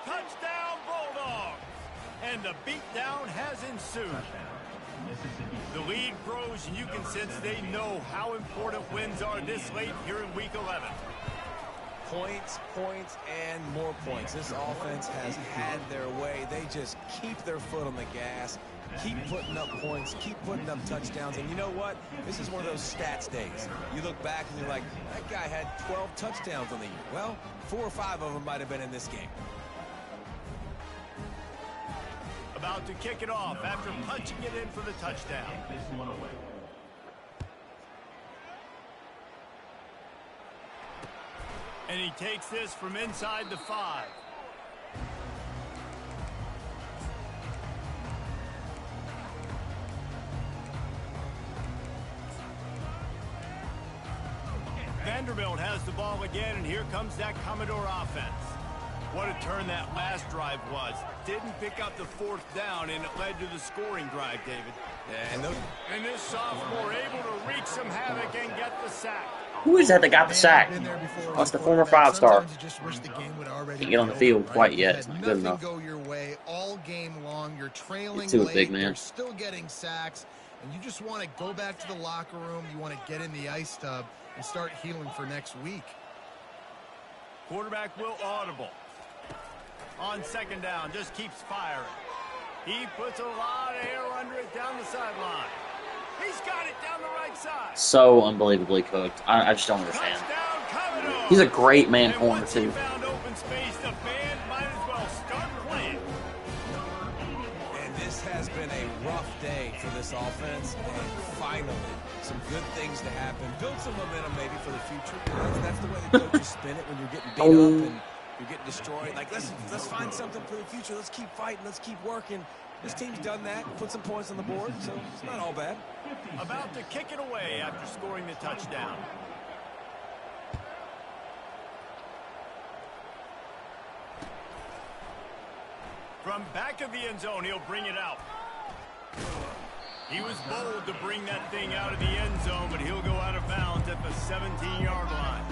[SPEAKER 1] Touchdown, Bulldogs. And the beatdown has ensued. The lead grows, and you can sense they know how important wins are this late here in Week 11.
[SPEAKER 4] Points, points, and more points. This offense has had their way. They just keep their foot on the gas, keep putting up points, keep putting up touchdowns. And you know what? This is one of those stats days. You look back and you're like, that guy had 12 touchdowns on the year. Well, 4 or 5 of them might have been in this game.
[SPEAKER 1] About to kick it off after punching it in for the touchdown. And he takes this from inside the 5. Vanderbilt has the ball again, and here comes that Commodore offense. What a turn that last drive was. Didn't pick up the 4th down, and it led to the scoring drive, David.
[SPEAKER 4] Yeah,
[SPEAKER 1] and this sophomore able to wreak some havoc and get the sack.
[SPEAKER 3] Who is that got the sack? That's the former 5-star. Can't get on the field quite yet. It's not good enough.
[SPEAKER 2] Go your way all game long. You're trailing
[SPEAKER 3] too
[SPEAKER 2] late.
[SPEAKER 3] big, man.
[SPEAKER 2] You're still getting sacks, and you just want to go back to the locker room. You want to get in the ice tub and start healing for next week.
[SPEAKER 1] Quarterback will audible. On second down, just keeps firing. He puts a lot of air under it down the sideline. He's got it down the right side.
[SPEAKER 3] So unbelievably cooked. I just don't understand. He's a great man corner, too.
[SPEAKER 1] Found open space, the band might as well start playing.
[SPEAKER 4] And this has been a rough day for this offense. And finally, some good things to happen. Build some momentum maybe for the future. That's the way the coaches spin it when you're getting beat up and you're getting destroyed. Like, let's find something for the future. Let's keep fighting. Let's keep working. This team's done that, put some points on the board, so it's not all bad.
[SPEAKER 1] About to kick it away after scoring the touchdown. From back of the end zone, he'll bring it out. He was bold to bring that thing out of the end zone, but he'll go out of bounds at the 17-yard line.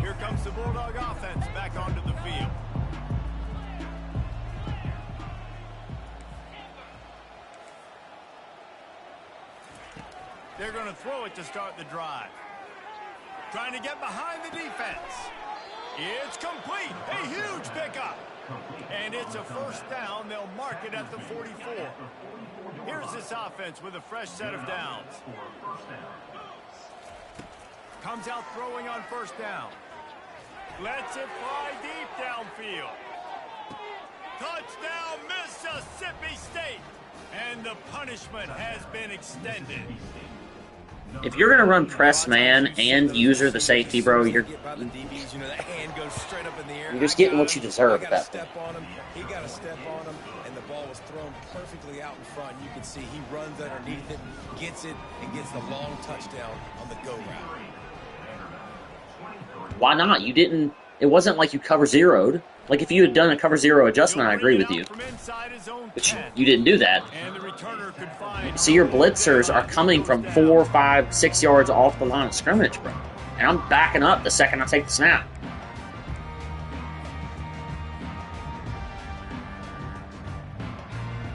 [SPEAKER 1] Here comes the Bulldog offense back onto the field. They're going to throw it to start the drive. Trying to get behind the defense. It's complete. A huge pickup. And it's a first down. They'll mark it at the 44. Here's this offense with a fresh set of downs. Comes out throwing on first down. Lets it fly deep downfield. Touchdown, Mississippi State. And the punishment has been extended.
[SPEAKER 3] If you're going to run press man and user the safety, bro, you're just getting what you deserve at that point.
[SPEAKER 4] He got a step on him, and the ball was thrown perfectly out in front. You can see he runs underneath it, gets it, and gets the long touchdown on the go route.
[SPEAKER 3] Why not? You didn't. It wasn't like you cover zeroed. Like, if you had done a cover zero adjustment, I agree with you. But you didn't do that. See, your blitzers are coming from 4, 5, 6 yards off the line of scrimmage, bro. And I'm backing up the second I take the snap.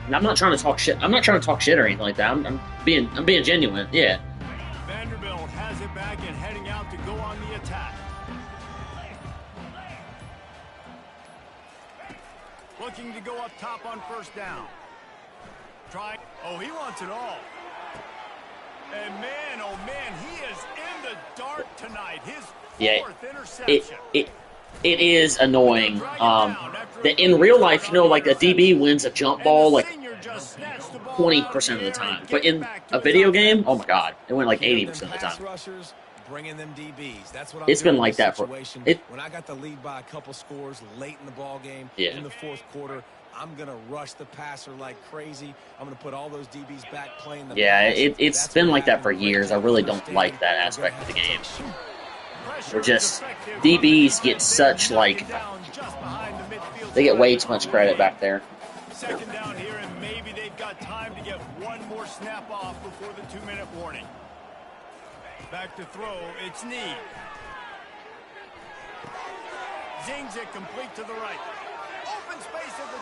[SPEAKER 3] And I'm not trying to talk shit. I'm not trying to talk shit or anything like that. I'm being genuine. Yeah.
[SPEAKER 1] Vanderbilt has it back and heading out to go on the attack. Looking to go up top on first down. Oh, he wants it all. And man, oh man, he is in the dark tonight. His fourth interception.
[SPEAKER 3] It is annoying. That in real life, you know, like a DB wins a jump ball like 20% of the time. But in a video game, oh my god, it went like 80% of the time.
[SPEAKER 4] Bringing them DBs. That's what
[SPEAKER 3] it's been like that for
[SPEAKER 4] when I got the lead by a couple scores late in the ball game in the fourth quarter. I'm gonna rush the passer like crazy. I'm gonna put all those DBs back playing the
[SPEAKER 3] it's been like that for years. I really don't like that aspect of the game. We're just DBs get such like they get way too much credit back there.
[SPEAKER 1] Second down here, and maybe they've got time to get one more snap off before the 2-minute warning. Back to throw, it's Need. Zings it complete to the right. Open space at the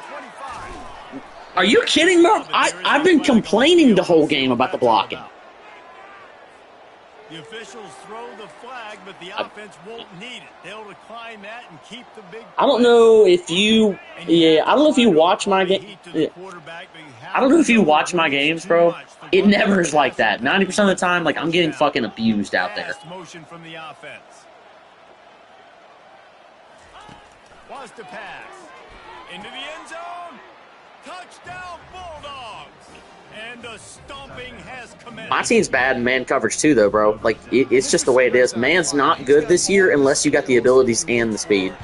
[SPEAKER 1] 25.
[SPEAKER 3] Are you kidding, bro? I've been complaining the whole game about the blocking.
[SPEAKER 1] The officials throw the flag, but the offense won't need it. They'll decline that and keep the big.
[SPEAKER 3] I don't know if you, I don't know if you watch my game. I don't know if you watch my games, bro. It never is like that. 90% of the time, like, I'm getting fucking abused out there.
[SPEAKER 1] Motion from the offense. Wants to pass. Into the end zone. Touchdown, Bulldogs. And the stomping has commenced.
[SPEAKER 3] My team's bad in man coverage too, though, bro. Like, it's just the way it is. Man's not good this year unless you got the abilities and the speed.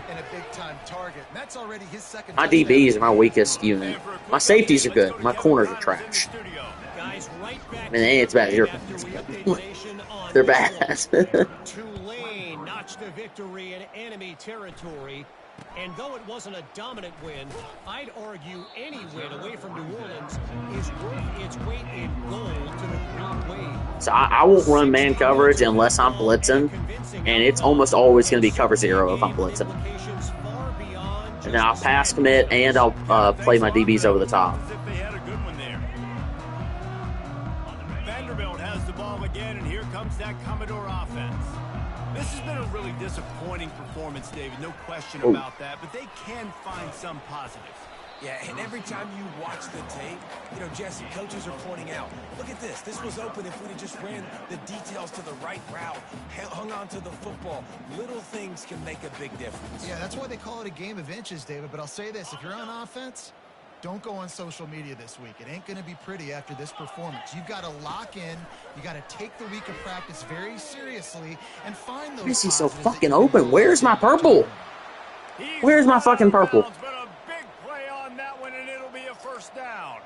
[SPEAKER 3] My DBs are my weakest unit. My safeties are good. My corners are trash. I mean, they ain't as bad as your corners. They're bad.
[SPEAKER 6] Tulane notched the victory in enemy territory. And though it wasn't a dominant win, I'd argue any win away from New Orleans is worth its weight in gold to the Green Wave.
[SPEAKER 3] So I won't run man coverage unless I'm blitzing, and it's almost always going to be cover zero if I'm blitzing. And then I'll pass commit, and I'll play my DBs over the top.
[SPEAKER 1] Vanderbilt has the ball again, and here comes that Commodore offense. This has been a really disappointing performance, David, no question about that, but they can find some positives.
[SPEAKER 4] Yeah, and every time you watch the tape, you know, Jesse, coaches are pointing out, look at this. This was open if we'd have just ran the details to the right route, hung on to the football. Little things can make a big difference.
[SPEAKER 2] Yeah, that's why they call it a game of inches, David. But I'll say this, if you're on offense, don't go on social media this week. It ain't going to be pretty after this performance. You've got to lock in. You got to take the week of practice very seriously and find those.
[SPEAKER 8] Why is he so fucking open? Where's my purple? Where's my fucking purple?
[SPEAKER 1] First down.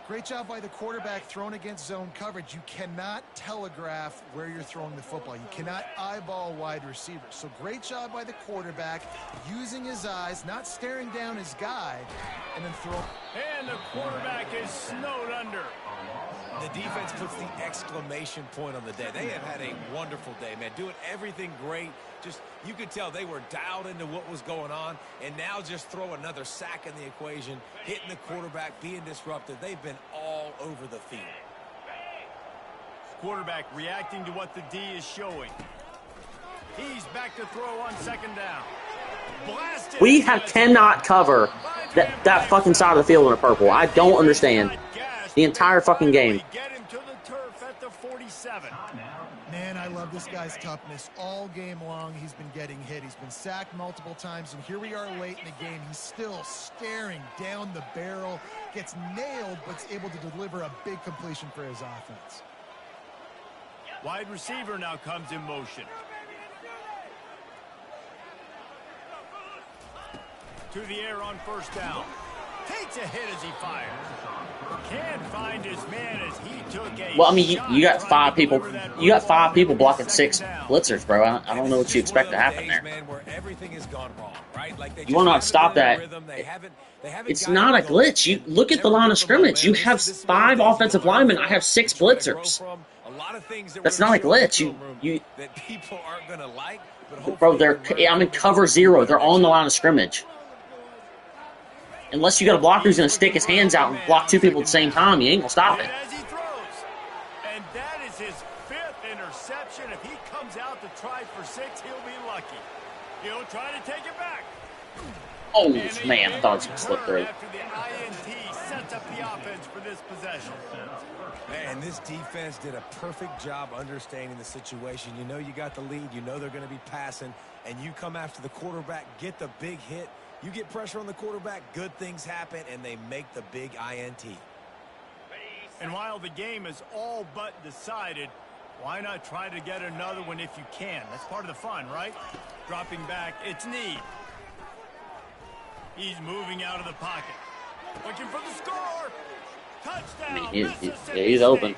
[SPEAKER 2] Great job by the quarterback thrown against zone coverage. You cannot telegraph where you're throwing the football. You cannot eyeball wide receivers. So great job by the quarterback using his eyes, not staring down his guy, and then throw.
[SPEAKER 1] And the quarterback is snowed under.
[SPEAKER 4] The defense puts the exclamation point on the day. They have had a wonderful day, man. Doing everything great. Just, you could tell they were dialed into what was going on, and now just throw another sack in the equation, hitting the quarterback, being disrupted. They've been all over the field.
[SPEAKER 1] Quarterback reacting to what the D is showing. He's back to throw on second down. Blasted.
[SPEAKER 8] We cannot cover that fucking side of the field in a purple. I don't understand. The entire fucking game.
[SPEAKER 1] Get him to the turf at the 47.
[SPEAKER 2] Man, I love this guy's toughness. All game long, he's been getting hit. He's been sacked multiple times, and here we are late in the game. He's still staring down the barrel, gets nailed, but's able to deliver a big completion for his offense.
[SPEAKER 1] Wide receiver now comes in motion. To the air on first down. Takes a hit as he fires. Can't find his man as he took a
[SPEAKER 8] well, I mean, you got 5 people. You got 5 people blocking 6 blitzers, bro. I don't know what you expect to happen there. You want to stop that? It's not a glitch. You look at the line of scrimmage. You have 5 offensive linemen. I have 6 blitzers. That's not a glitch. You bro, I'm in cover 0. They're on the line of scrimmage. Unless you got a blocker who's going to stick his hands out and block 2 people at the same time, you ain't going to stop it.
[SPEAKER 1] As he throws. And that is his 5th interception. If he comes out to try for 6, he'll be lucky. He'll try to take it back.
[SPEAKER 8] Oh, man, I thought it was going to slip through.
[SPEAKER 1] After the INT sets up the offense for this possession.
[SPEAKER 4] Man, this defense did a perfect job understanding the situation. You know you got the lead. You know they're going to be passing. And you come after the quarterback, get the big hit. You get pressure on the quarterback, good things happen, and they make the big INT.
[SPEAKER 1] And while the game is all but decided, why not try to get another one if you can? That's part of the fun, right? Dropping back, it's Need. He's moving out of the pocket. Looking for the score. Touchdown,
[SPEAKER 8] yeah, he's open.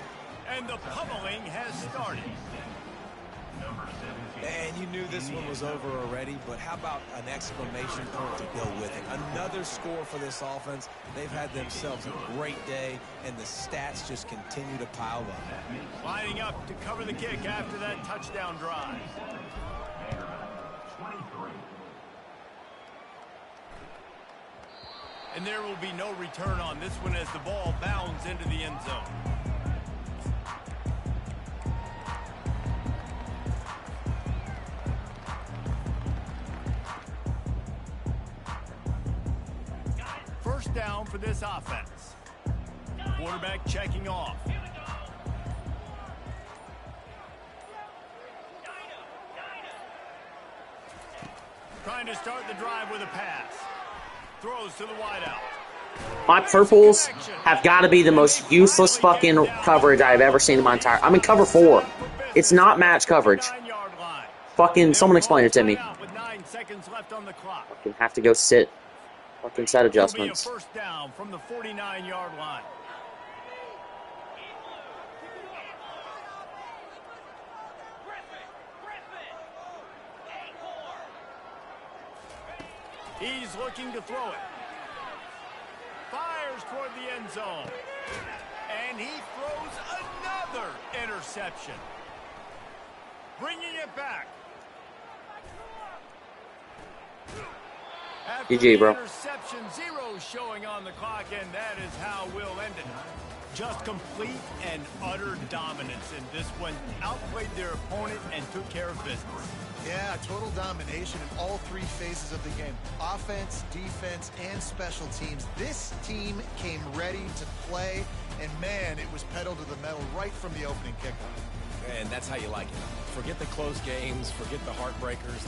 [SPEAKER 1] And the pummeling has started.
[SPEAKER 4] And you knew this one was over already, but how about an exclamation point to go with it? Another score for this offense. They've had themselves a great day, and the stats just continue to pile up.
[SPEAKER 1] Lining up to cover the kick after that touchdown drive. And there will be no return on this one as the ball bounds into the end zone. First down for this offense. Quarterback checking off. Trying to start the drive with a pass. Throws to the wideout.
[SPEAKER 8] My purples have got to be the most useless fucking coverage I've ever seen in my entire... I'm in cover 4. It's not match coverage. Fucking someone explain it to me. Fucking have to go sit. Fucking set adjustments.
[SPEAKER 1] First down from the 49-yard line. He's looking to throw it. Fires toward the end zone. And he throws another interception. Bringing it back.
[SPEAKER 8] GG, bro.
[SPEAKER 1] Interception, 0 showing on the clock, and that is how we'll end it. Just complete and utter dominance in this one. Outplayed their opponent and took care of business.
[SPEAKER 2] Yeah, total domination in all three phases of the game. Offense, defense, and special teams. This team came ready to play, and man, it was pedal to the metal right from the opening kickoff.
[SPEAKER 4] And that's how you like it. Forget the close games, forget the heartbreakers,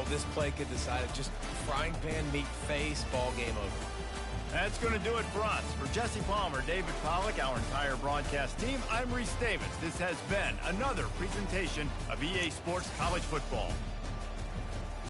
[SPEAKER 4] this play could decide it. Just frying pan meet face, ball game over.
[SPEAKER 1] That's going to do it for us. For Jesse Palmer, David Pollack, our entire broadcast team, I'm Reese Davis. This has been another presentation of EA Sports College Football.